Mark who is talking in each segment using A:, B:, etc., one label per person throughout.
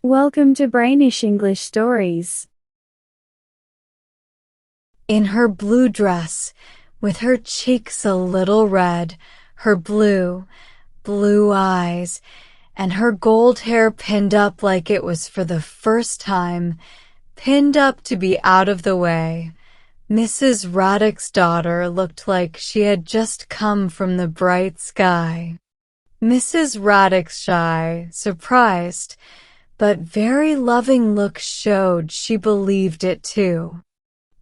A: Welcome to Brainish English Stories.
B: In her blue dress, with her cheeks a little red, her blue eyes, and her gold hair pinned up like it was for the first time, pinned up to be out of the way, Mrs. Raddick's daughter looked like she had just come from the bright sky. Mrs. Raddick's shy, surprised, but very loving look showed she believed it too.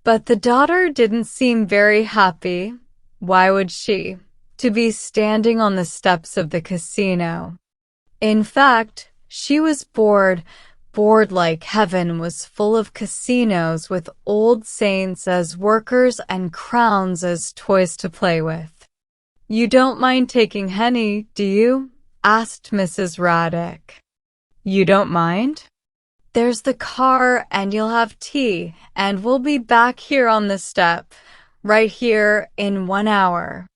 B: But the daughter didn't seem very happy. Why would she? To be standing on the steps of the casino. In fact, she was bored like heaven was full of casinos with old saints as workers and crowns as toys to play with. "You don't mind taking Henny, do you?" asked Mrs. Raddick. "You don't mind? There's the car and you'll have tea and we'll be back here on the step, right here in 1 hour.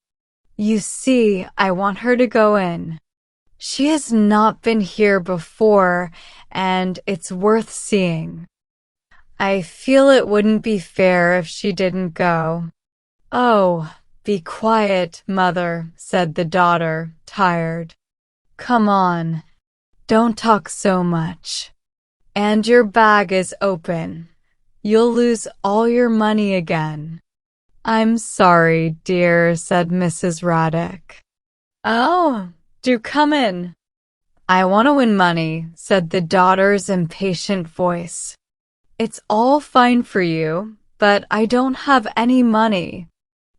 B: You see, I want her to go in. She has not been here before and it's worth seeing. I feel it wouldn't be fair if she didn't go." "Oh, be quiet, mother," said the daughter, tired. "Come on. Don't talk so much. And your bag is open. You'll lose all your money again." "I'm sorry, dear," said Mrs. Raddick. "Oh, do come in." "I want to win money," said the daughter's impatient voice. "It's all fine for you, but I don't have any money.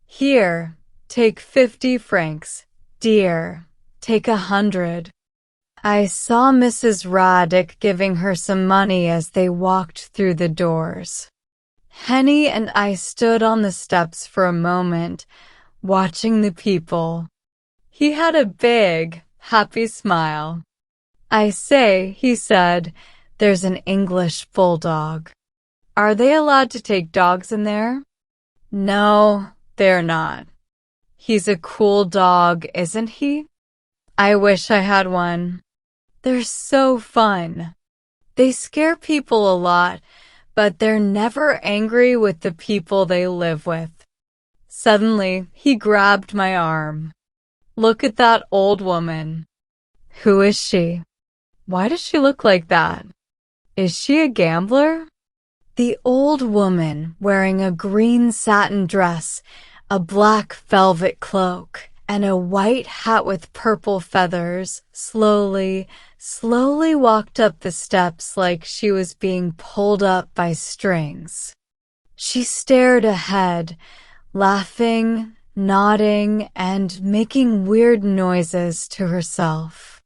B: Here, take 50 francs. Dear, take 100. I saw Mrs. Raddick giving her some money as they walked through the doors. Henny and I stood on the steps for a moment, watching the people. He had a big, happy smile. "I say," he said, "there's an English bulldog. Are they allowed to take dogs in there?" "No, they're not. He's a cool dog, isn't he? I wish I had one. They're so fun. They scare people a lot, but they're never angry with the people they live with." Suddenly, he grabbed my arm. "Look at that old woman." "Who is she? Why does she look like that? Is she a gambler?" The old woman, wearing a green satin dress, a black velvet cloak, and a white hat with purple feathers, slowly walked up the steps like she was being pulled up by strings. She stared ahead, laughing, nodding, and making weird noises to herself.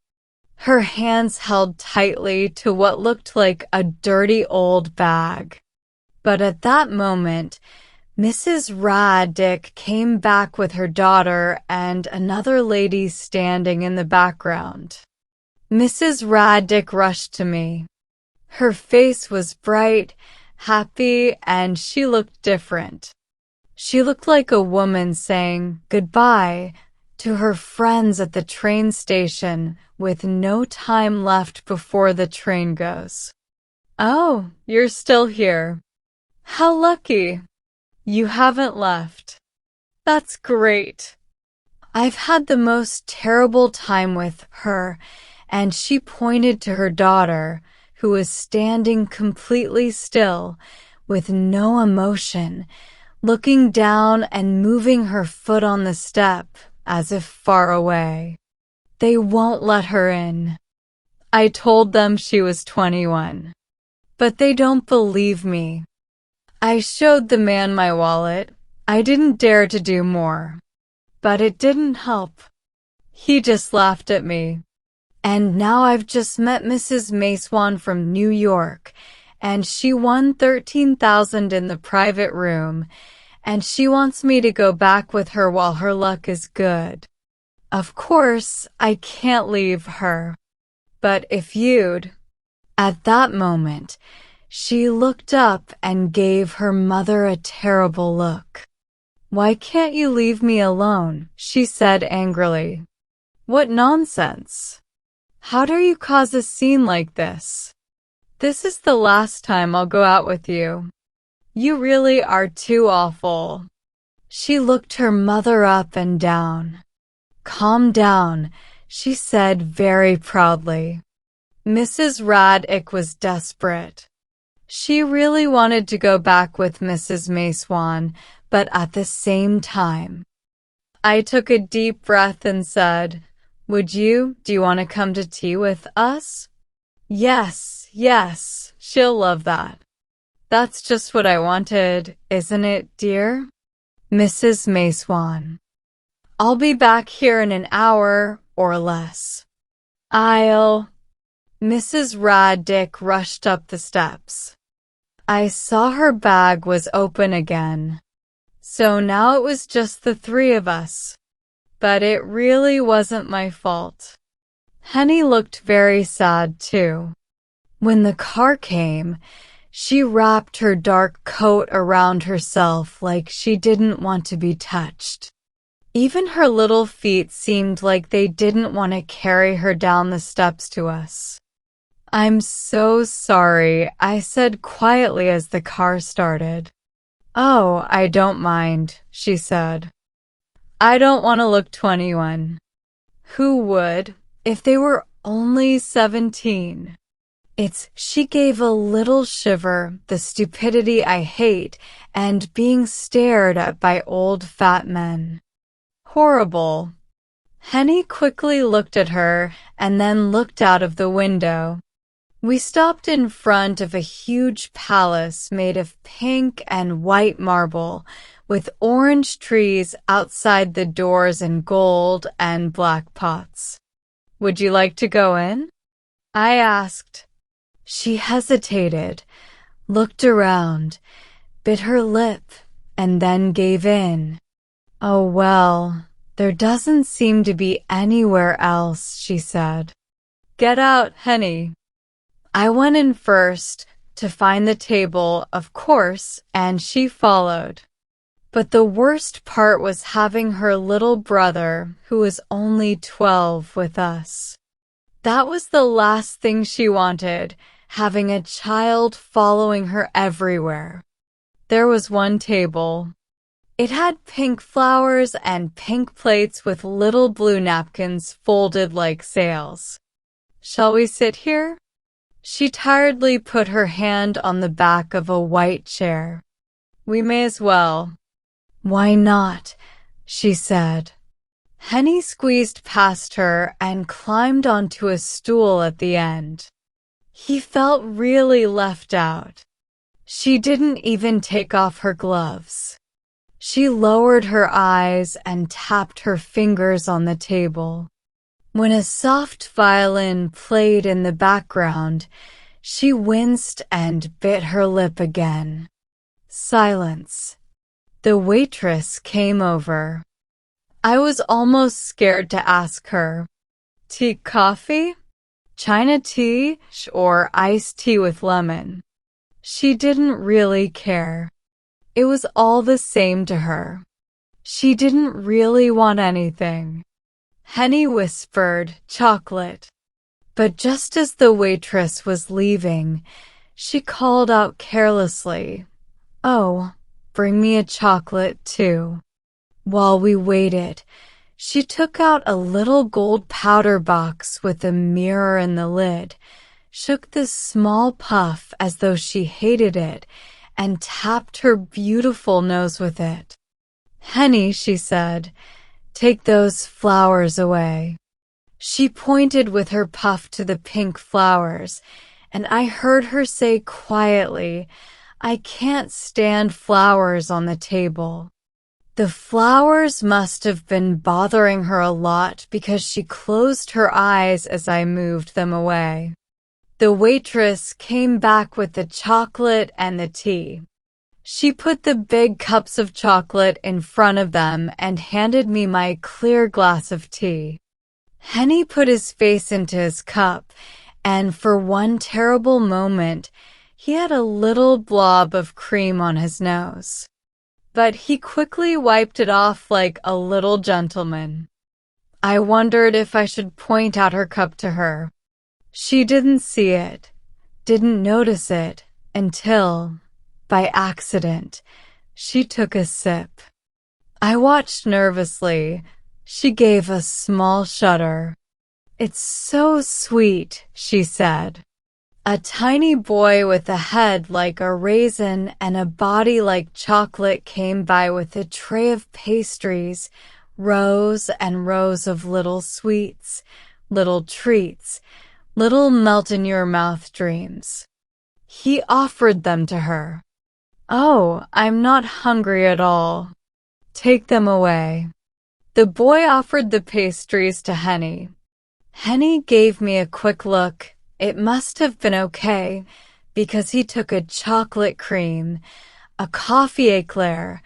B: Her hands held tightly to what looked like a dirty old bag. But at that moment, Mrs. Raddick came back with her daughter and another lady standing in the background. Mrs. Raddick rushed to me. Her face was bright, happy, and she looked different. She looked like a woman saying goodbye to her friends at the train station with no time left before the train goes. "Oh, you're still here. How lucky. You haven't left. That's great. I've had the most terrible time with her," and she pointed to her daughter, who was standing completely still, with no emotion, looking down and moving her foot on the step, as if far away. "They won't let her in. I told them she was 21. But they don't believe me. I showed the man my wallet. I didn't dare to do more. But it didn't help. He just laughed at me. And now I've just met Mrs. Maswan from New York, and she won 13,000 in the private room, and she wants me to go back with her while her luck is good. Of course, I can't leave her. But if you'd..." At that moment, she looked up and gave her mother a terrible look. "Why can't you leave me alone?" she said angrily. "What nonsense! How dare you cause a scene like this? This is the last time I'll go out with you. You really are too awful." She looked her mother up and down. "Calm down," she said very proudly. Mrs. Raddick was desperate. She really wanted to go back with Mrs. Mayswan, but at the same time, I took a deep breath and said, do you want to come to tea with us?" Yes, she'll love that. That's just what I wanted, isn't it, dear? Mrs. Mayswan. I'll be back here in an hour or less. Mrs. Raddick rushed up the steps. I saw her bag was open again. So now it was just the three of us. But it really wasn't my fault. Henny looked very sad too. When the car came, she wrapped her dark coat around herself like she didn't want to be touched. Even her little feet seemed like they didn't want to carry her down the steps to us. "I'm so sorry," I said quietly as the car started. "Oh, I don't mind," she said. "I don't want to look 21. Who would, if they were only 17? She gave a little shiver, the stupidity I hate, and being stared at by old fat men. Horrible. Henny quickly looked at her and then looked out of the window. We stopped in front of a huge palace made of pink and white marble, with orange trees outside the doors and gold and black pots. "Would you like to go in?" I asked. She hesitated, looked around, bit her lip, and then gave in. "Oh well, there doesn't seem to be anywhere else," she said. "Get out, Henny." I went in first to find the table, of course, and she followed. But the worst part was having her little brother, who was only 12, with us. That was the last thing she wanted, having a child following her everywhere. There was one table. It had pink flowers and pink plates with little blue napkins folded like sails. "Shall we sit here?" She tiredly put her hand on the back of a white chair. "We may as well." "Why not?" she said. Henny squeezed past her and climbed onto a stool at the end. He felt really left out. She didn't even take off her gloves. She lowered her eyes and tapped her fingers on the table. When a soft violin played in the background, she winced and bit her lip again. Silence. The waitress came over. I was almost scared to ask her, "Tea, coffee? China tea or iced tea with lemon?" She didn't really care. It was all the same to her. She didn't really want anything. Henny whispered, "Chocolate." But just as the waitress was leaving, she called out carelessly, "Oh, bring me a chocolate too." While we waited, she took out a little gold powder box with a mirror in the lid, shook this small puff as though she hated it, and tapped her beautiful nose with it. "Henny," she said, "take those flowers away." She pointed with her puff to the pink flowers, and I heard her say quietly, "I can't stand flowers on the table." The flowers must have been bothering her a lot because she closed her eyes as I moved them away. The waitress came back with the chocolate and the tea. She put the big cups of chocolate in front of them and handed me my clear glass of tea. Henny put his face into his cup, and for one terrible moment, he had a little blob of cream on his nose. But he quickly wiped it off like a little gentleman. I wondered if I should point out her cup to her. She didn't see it. didn't notice it until, by accident, she took a sip. I watched nervously. She gave a small shudder. "It's so sweet," she said. A tiny boy with a head like a raisin and a body like chocolate came by with a tray of pastries, rows and rows of little sweets, little treats, little melt-in-your-mouth dreams. He offered them to her. "Oh, I'm not hungry at all. Take them away." The boy offered the pastries to Henny. Henny gave me a quick look. It must have been okay, because he took a chocolate cream, a coffee eclair,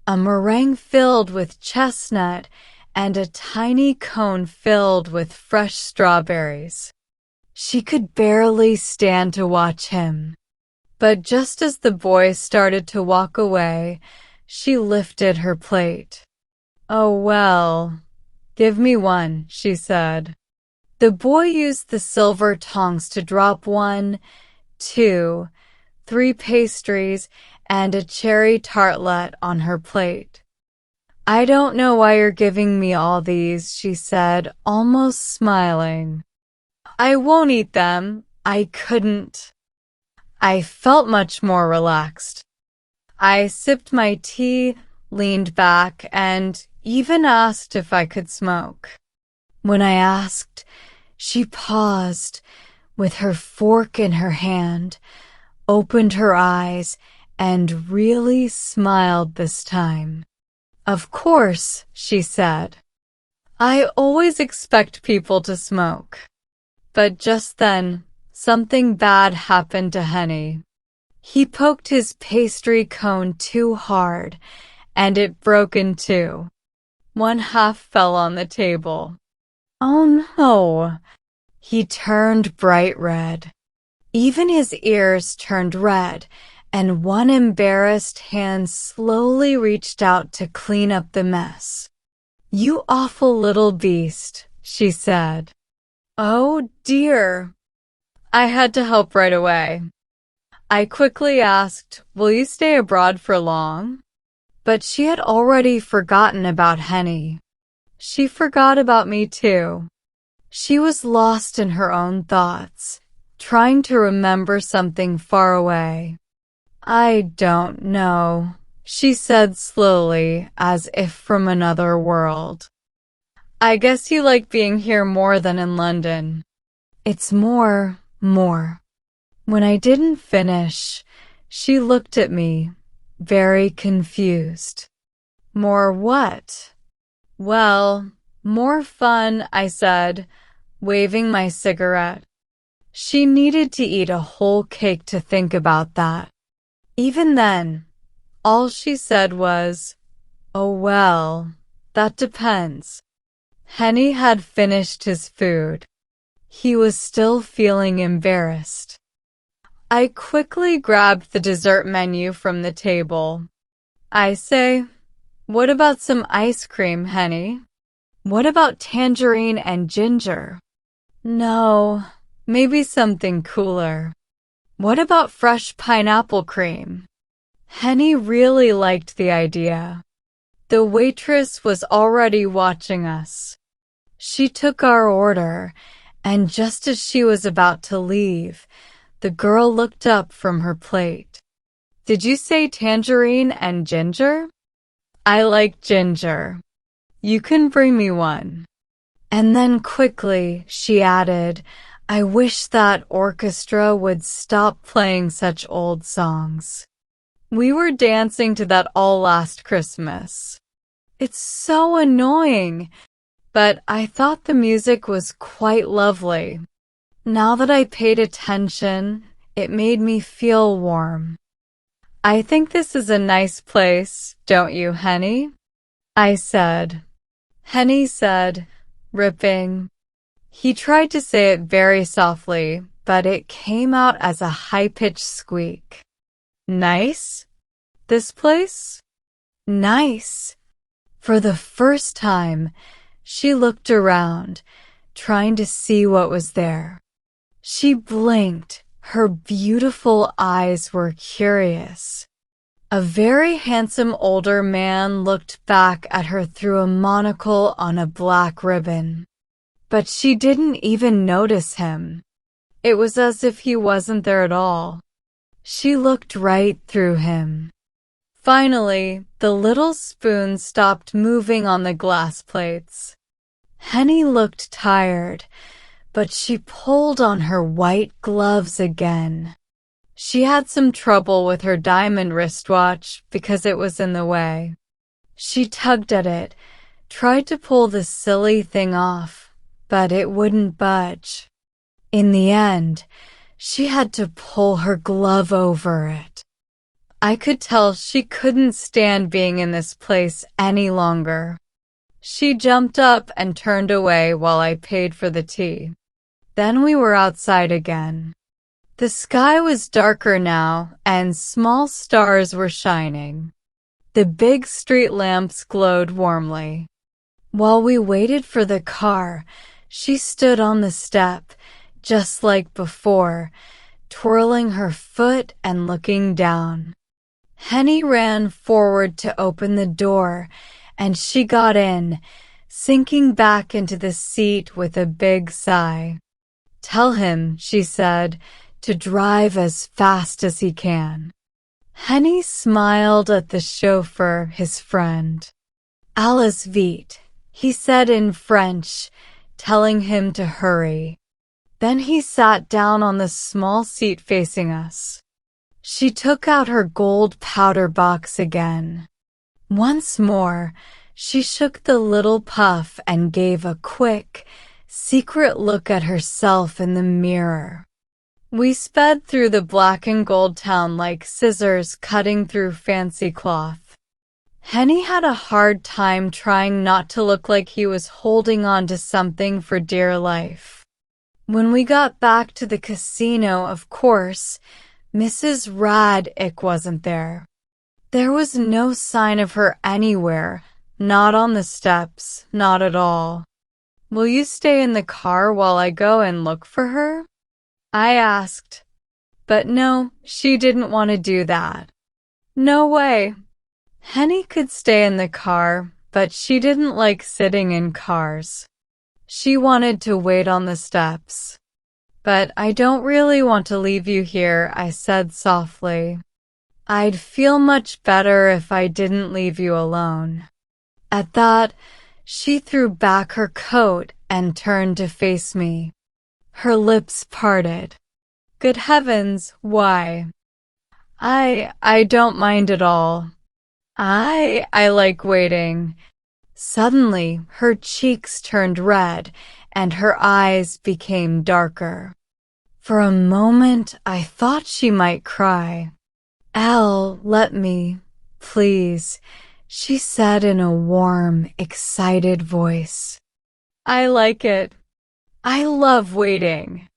B: a meringue filled with chestnut, and a tiny cone filled with fresh strawberries. She could barely stand to watch him. But just as the boy started to walk away, she lifted her plate. "Oh, well, give me one," she said. The boy used the silver tongs to drop 1, 2, 3 pastries and a cherry tartlet on her plate. "I don't know why you're giving me all these," she said, almost smiling. "I won't eat them. I couldn't." I felt much more relaxed. I sipped my tea, leaned back, and even asked if I could smoke. When I asked, she paused, with her fork in her hand, opened her eyes, and really smiled this time. "Of course," she said. "I always expect people to smoke." But just then, something bad happened to Henny. He poked his pastry cone too hard, and it broke in two. One half fell on the table. "Oh no!" He turned bright red. Even his ears turned red, and one embarrassed hand slowly reached out to clean up the mess. "You awful little beast," she said. "Oh dear." I had to help right away. I quickly asked, "Will you stay abroad for long?" But she had already forgotten about Henny. She forgot about me too. She was lost in her own thoughts, trying to remember something far away. "I don't know," she said slowly, as if from another world. "I guess you like being here more than in London." "It's more. When I didn't finish, she looked at me, very confused. "More what?" "Well, more fun," I said, waving my cigarette. She needed to eat a whole cake to think about that. Even then, all she said was, "Oh well, that depends." Henny had finished his food. He was still feeling embarrassed. I quickly grabbed the dessert menu from the table. I say, "What about some ice cream, Henny? What about tangerine and ginger?" "No, maybe something cooler." "What about fresh pineapple cream?" Henny really liked the idea. The waitress was already watching us. She took our order, and just as she was about to leave, the girl looked up from her plate. "Did you say tangerine and ginger?" "I like ginger. You can bring me one." And then quickly she added, "I wish that orchestra would stop playing such old songs. We were dancing to that all last Christmas. It's so annoying." But I thought the music was quite lovely. Now that I paid attention, it made me feel warm. "I think this is a nice place, don't you, Henny?" I said. Henny said, ripping. He tried to say it very softly, but it came out as a high-pitched squeak. "Nice? This place?" "Nice." For the first time, she looked around, trying to see what was there. She blinked, Her beautiful eyes were curious. A very handsome older man looked back at her through a monocle on a black ribbon. But she didn't even notice him. It was as if he wasn't there at all. She looked right through him. Finally, the little spoon stopped moving on the glass plates. Henny looked tired, but she pulled on her white gloves again. She had some trouble with her diamond wristwatch because it was in the way. She tugged at it, tried to pull the silly thing off, but it wouldn't budge. In the end, she had to pull her glove over it. I could tell she couldn't stand being in this place any longer. She jumped up and turned away while I paid for the tea. Then we were outside again. The sky was darker now, and small stars were shining. The big street lamps glowed warmly. While we waited for the car, she stood on the step, just like before, twirling her foot and looking down. Henny ran forward to open the door, and she got in, sinking back into the seat with a big sigh. "Tell him," she said, "to drive as fast as he can." Henny smiled at the chauffeur, his friend. "Allez vite," he said in French, telling him to hurry. Then he sat down on the small seat facing us. She took out her gold powder box again. Once more, she shook the little puff and gave a quick, secret look at herself in the mirror. We sped through the black and gold town like scissors cutting through fancy cloth. Henny had a hard time trying not to look like he was holding on to something for dear life. When we got back to the casino, of course, Mrs. Raddick wasn't there. There was no sign of her anywhere, not on the steps, not at all. "Will you stay in the car while I go and look for her?" I asked. But no, she didn't want to do that. No way. Henny could stay in the car, but she didn't like sitting in cars. She wanted to wait on the steps. "But I don't really want to leave you here," I said softly. "I'd feel much better if I didn't leave you alone." At that, she threw back her coat and turned to face me. Her lips parted. "Good heavens, why?" I don't mind at all. I like waiting." Suddenly, her cheeks turned red and her eyes became darker. For a moment, I thought she might cry. "Elle, let me, please," she said in a warm, excited voice. "I like it. I love waiting.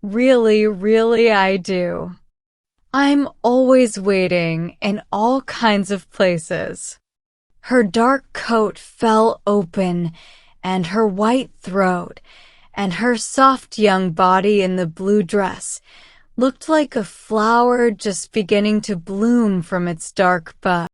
B: Really, really I do. I'm always waiting in all kinds of places." Her dark coat fell open, and her white throat, and her soft young body in the blue dress looked like a flower just beginning to bloom from its dark bud.